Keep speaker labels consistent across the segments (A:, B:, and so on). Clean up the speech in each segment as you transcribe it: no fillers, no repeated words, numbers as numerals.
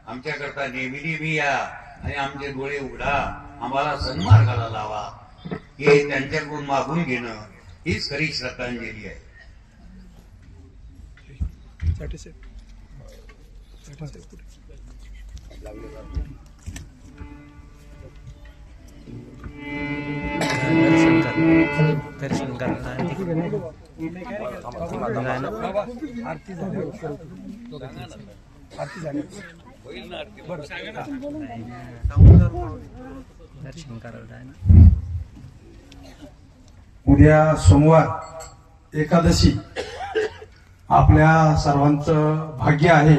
A: आमच्याकरता नेहमी या आणि आमचे डोळे उघडा, आम्हाला सन्मार्गाला लावा, हे त्यांच्याकडून मागून घेणं हीच खरी श्रद्धांजली आहे.
B: दर्शन करता दर्शन करायला.
C: उद्या सोमवार एकादशी आपल्या सर्वांचं भाग्य आहे.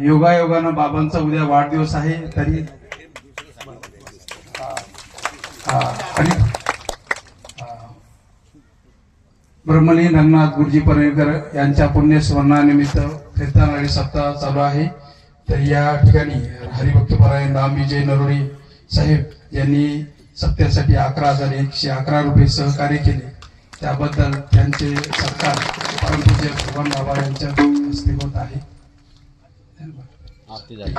C: योगायोगानं बाबांचा उद्या वाढदिवस आहे. तरी ब्रह्मलीन रंगनाथ गुरुजी परेकर यांच्या पुण्यस्मरणानिमित्त कीर्तनारी सप्ताह चालू आहे. तर या ठिकाणी हरिभक्तपरायण राम विजय नरोडे साहेब यांनी सप्त्यासाठी 11,111 रुपये सहकार्य केले. त्याबद्दल त्यांचे सत्कार परमपूज्य भगवान बाबा यांच्या हस्ते होत आहे.
B: आरती झाली.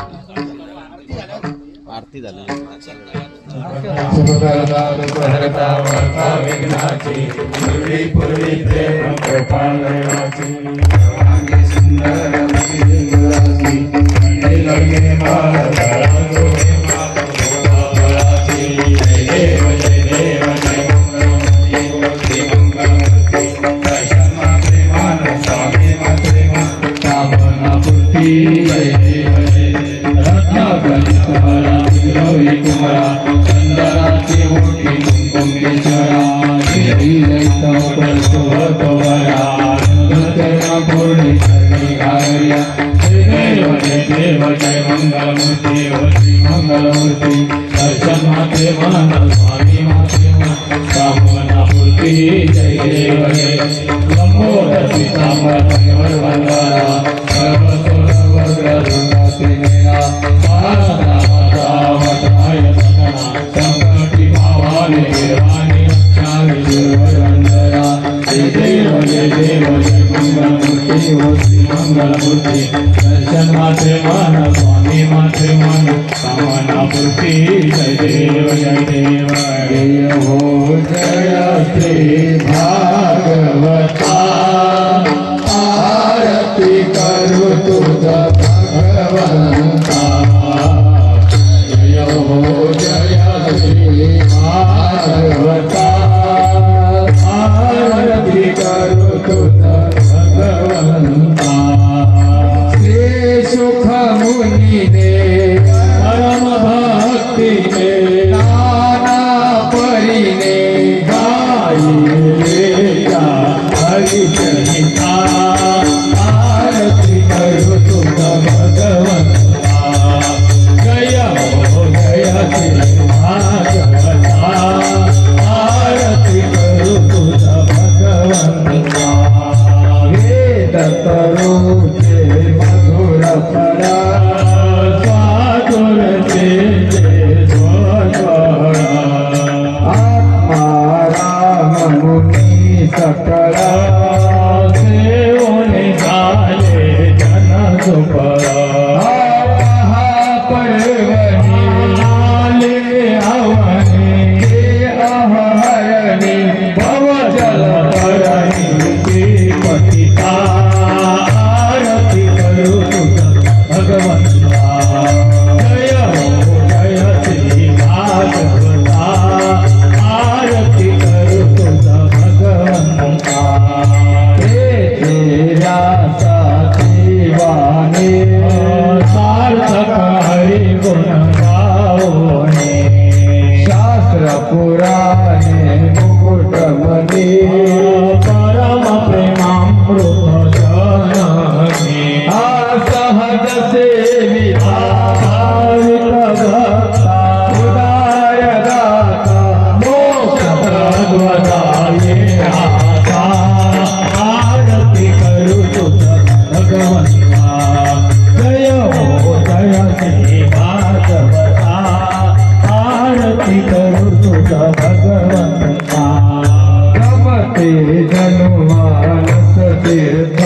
C: जनुमानस तीर्थ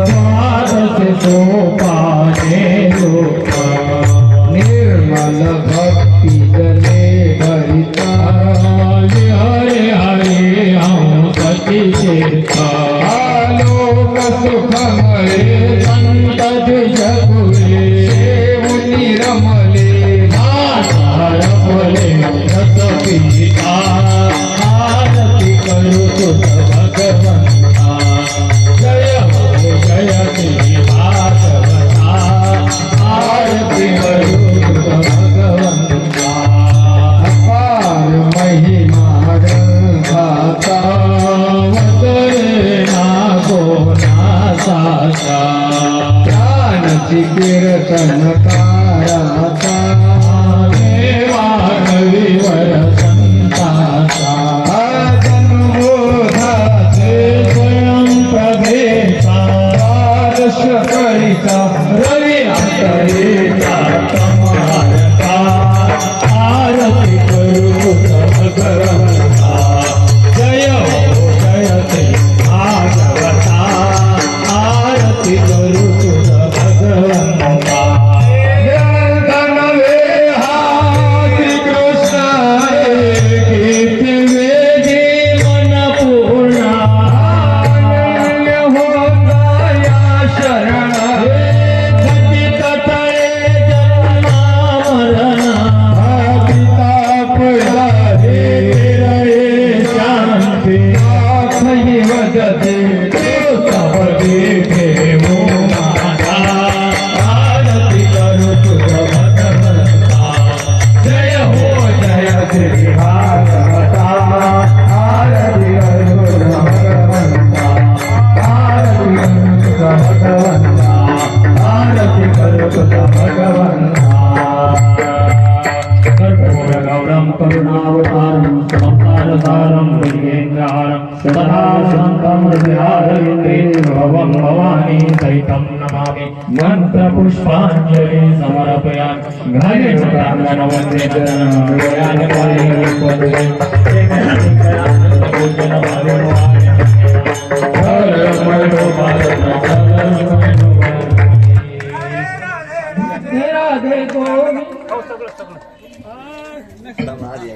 C: द्वादश
D: रमले संत जगुले मुनी रमले माता रमले रस पिता आरती करू तुझ भगवंता जय हो जय श्री भागवता आरती करू तुझ भगवंता अपार महिमा रंगाचा वदरे ना कोणाचा ज्ञानची कीर्तन काराचा देवा नवीवर संताचा जन्मोधाचे स्वयं प्रभेचा पारश करिता रवी अंतरेचा कमारता आरती करू भगवंता जय हो जय श्री भागवता आरती करू भगवंता धनवे हा श्री कृष्ण कीर्ती वेदी मन पूर्णा अनन्य होता या शरण खचित तळे जन्मा मरणा पिता पळाले रये शांती आखई वदते तव देखे माता आरती करू तुझ भगवंता जय हो जय श्री भागवता आरती करू तुझ भगवंता आरती करू तुझ भगवंता आरती करू तुझ भगवंता कर्पूरगौरं करुणावतारं संसारसारं भुजगेन्द्रहारं सदा शान्तं हृदयारविन्दे भवं भवानी सहितं नमामि मन्त्रपुष्पाञ्जलि समर्पयामि घायेन्द्राङ्गन वन्दे जननं हृदयानि पालयन्तु पूजन भावेन